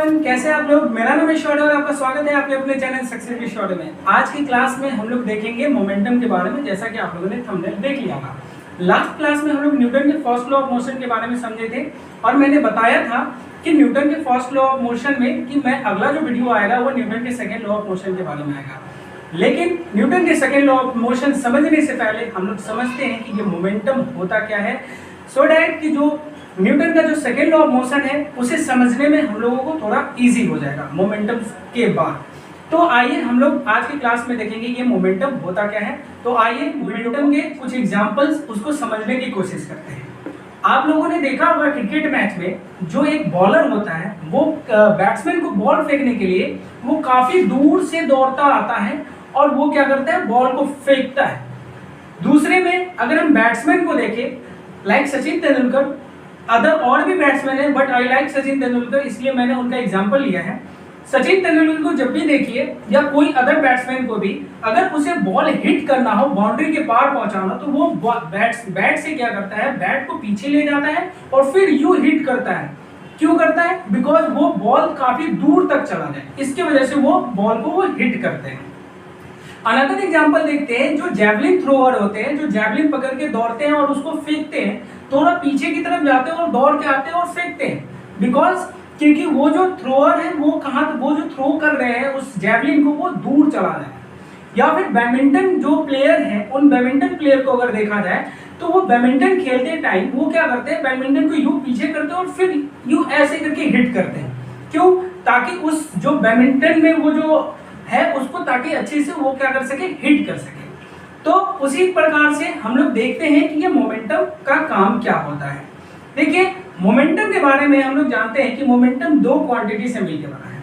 Everyone, कैसे आप लोग। मेरा नाम है शॉर्ट और आपका स्वागत है आपके अपने चैनल सक्सेस की शॉर्ट में। आज की क्लास में हम लोग देखेंगे मोमेंटम के बारे में, जैसा कि आप लोगों ने थंबनेल देख लिया होगा। लास्ट क्लास में हम लोग न्यूटन के फर्स्ट लॉ ऑफ मोशन के बारे में समझे थे और मैंने बताया था कि न्यूटन के फर्स्ट लॉ ऑफ मोशन में कि मैं अगला जो वीडियो आएगा वो न्यूटन के सेकेंड लॉ ऑफ मोशन के बारे में आएगा। लेकिन न्यूटन के सेकेंड लॉ ऑफ मोशन समझने से पहले हम लोग समझते हैं कि ये मोमेंटम होता क्या है, सो डैट कि जो न्यूटन का जो सेकेंड लॉ ऑफ मोशन है उसे समझने में हम लोगों को थोड़ा इजी हो जाएगा मोमेंटम के बाद। तो आइए हम लोग आज की क्लास में देखेंगे ये मोमेंटम होता क्या है। तो आइए मोमेंटम के कुछ एग्जांपल्स उसको समझने की कोशिश करते हैं। आप लोगों ने देखा होगा क्रिकेट मैच में जो एक बॉलर होता है वो बैट्समैन को बॉल फेंकने के लिए वो काफी दूर से दौड़ता आता है और वो क्या करता है, बॉल को फेंकता है। दूसरे में अगर हम बैट्समैन को देखें, लाइक सचिन तेंदुलकर, अदर और भी बैट्समैन है but I like Sachin Tendulkar, इसलिए मैंने उनका एग्जांपल लिया है। सचिन तेंदुलकर को जब भी देखिए या कोई अदर बैट्समैन को भी अगर उसे बॉल हिट करना हो, बाउंड्री के पार पहुंचाना, तो वो बैट से क्या करता है, बैट को पीछे ले जाता है और फिर यूं हिट करता है। क्यों करता है? बिकॉज वो बॉल काफी दूर तक चला जाए, इसके वजह से वो बॉल को वो हिट करते हैं। अनदर एग्जांपल देखते हैं, जो जैवलिन थ्रोअर होते हैं, जो जैवलिन पकड़ के दौड़ते हैं और उसको फेंकते हैं, थोड़ा पीछे की तरफ जाते हैं और दौड़ के आते हैं और फेंकते हैं। बिकॉज क्योंकि वो जो थ्रोअर है वो वो जो थ्रो कर रहे हैं उस जैवलिन को वो दूर चला जाए। या फिर बैडमिंटन जो प्लेयर है, उन बैडमिंटन प्लेयर को अगर देखा जाए तो वो बैडमिंटन खेलते टाइम वो क्या करते हैं, बैडमिंटन को यूं पीछे करते हैं और फिर यूं ऐसे करके हिट करते हैं। क्यों? ताकि उस जो बैडमिंटन में वो जो है उसको ताकि अच्छे से वो क्या कर सके, हिट कर सके। तो उसी प्रकार से हम लोग देखते हैं कि ये मोमेंटम का काम क्या होता है। देखिए मोमेंटम के बारे में हम लोग जानते हैं कि मोमेंटम दो क्वांटिटी से मिलकर बना है।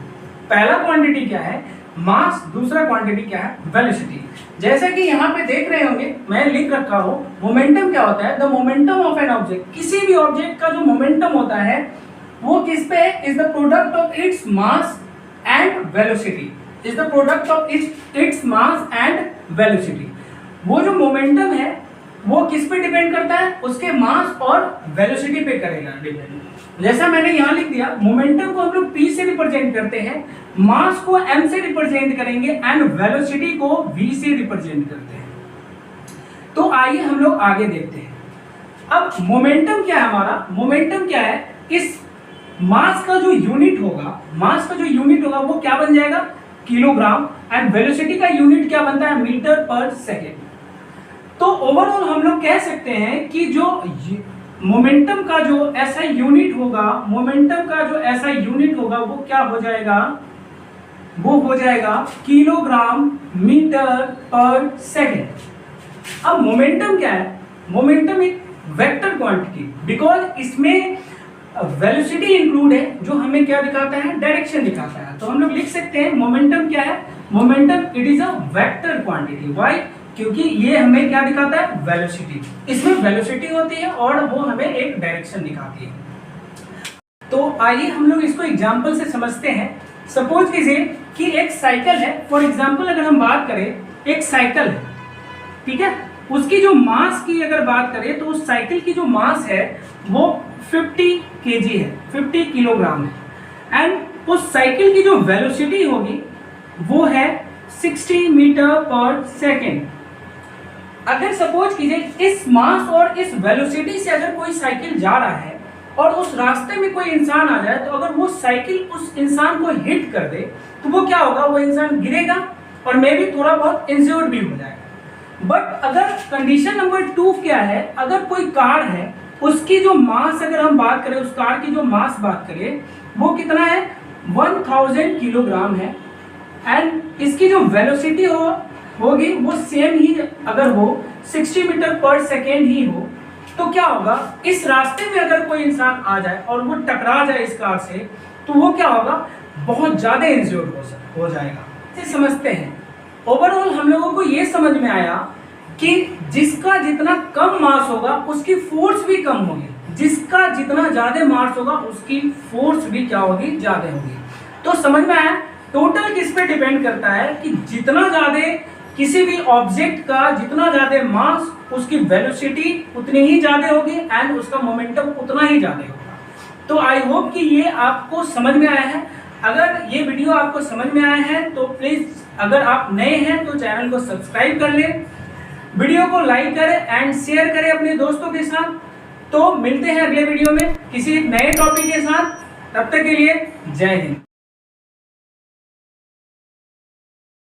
पहला क्वांटिटी क्या है, मास। दूसरा क्वांटिटी क्या है, वेलोसिटी। जैसा कि यहाँ पे देख रहे होंगे मैं लिख रखा हूँ, मोमेंटम क्या होता है, the momentum of an object. किसी भी ऑब्जेक्ट का जो मोमेंटम होता है वो किस पे है, is the product of its mass and velocity. Is the product of its mass and velocity. वो जो मोमेंटम है वो किस पे डिपेंड करता है, उसके मास और वेलोसिटी पे करेगा डिपेंड। जैसा मैंने यहाँ लिख दिया, मोमेंटम को हम लोग p से रिप्रेजेंट करते हैं, मास को m से रिप्रेजेंट करेंगे एंड वेलोसिटी को v से रिप्रेजेंट करते हैं। तो आइए हम लोग आगे देखते हैं। अब मोमेंटम क्या है हमारा, मोमेंटम क्या है, इस मास का जो यूनिट होगा वो क्या बन जाएगा, किलोग्राम, एंड वेलोसिटी का यूनिट क्या बनता है, मीटर पर सेकेंड। तो ओवरऑल हम लोग कह सकते हैं कि जो मोमेंटम का जो ऐसा यूनिट होगा, वो क्या हो जाएगा, वो हो जाएगा किलोग्राम मीटर पर सेकेंड। अब मोमेंटम क्या है, मोमेंटम एक वेक्टर क्वांटिटी, बिकॉज इसमें वेलोसिटी इंक्लूड है जो हमें क्या दिखाता है, डायरेक्शन दिखाता है। तो हम लोग लिख सकते हैं मोमेंटम क्या है, momentum it is a vector quantity. Why? क्योंकि ये हमें क्या दिखाता है, वेलोसिटी। इसमें वेलोसिटी होती है और वो हमें एक डायरेक्शन दिखाती है। तो आइए हम लोग इसको एग्जांपल से समझते हैं। सपोज कीजिए कि एक साइकिल है, फॉर एग्जांपल अगर हम बात करें, एक साइकिल है, ठीक है, उसकी जो मास की अगर बात करें तो उस साइकिल की जो मास है वो 50 kg है, 50 किलोग्राम है। एंड उस साइकिल की जो वेलोसिटी होगी वो है 60 मीटर पर सेकेंड। अगर सपोज कीजिए इस मास और इस वेलोसिटी से अगर कोई साइकिल जा रहा है और उस रास्ते में कोई इंसान आ जाए, तो अगर वो साइकिल उस इंसान को हिट कर दे तो वो क्या होगा, वो इंसान गिरेगा और मे भी थोड़ा बहुत इंज्योर्ड भी हो जाएगा। बट अगर कंडीशन नंबर 2 क्या है, अगर कोई कार है उसकी जो मास अगर हम बात करें, उस कार की जो मास बात करें वो कितना है, 1000 किलोग्राम है। एंड इसकी जो वेलोसिटी होगी वो सेम ही अगर हो 60 मीटर पर सेकेंड ही हो, तो क्या होगा, इस रास्ते में अगर कोई इंसान आ जाए और वो टकरा जाए इस कार से, तो वो क्या होगा, बहुत ज्यादा इंज्योर्ड हो जाएगा। इसे समझते हैं। ओवरऑल हम लोगों को ये समझ में आया कि जिसका जितना कम मास होगा उसकी फोर्स भी कम होगी, जिसका जितना ज्यादा मास होगा उसकी फोर्स भी क्या होगी, ज्यादा होगी। तो समझ में आया, टोटल किस पे डिपेंड करता है कि जितना ज्यादा किसी भी ऑब्जेक्ट का जितना ज्यादा मास, उसकी वेलोसिटी उतनी ही ज्यादा होगी एंड उसका मोमेंटम उतना ही ज्यादा होगा। तो आई होप कि ये आपको समझ में आया है। अगर ये वीडियो आपको समझ में आया है तो प्लीज, अगर आप नए हैं तो चैनल को सब्सक्राइब कर लें, वीडियो को लाइक करें एंड शेयर करें अपने दोस्तों के साथ। तो मिलते हैं अगले वीडियो में किसी नए टॉपिक के साथ। तब तक के लिए जय हिंद।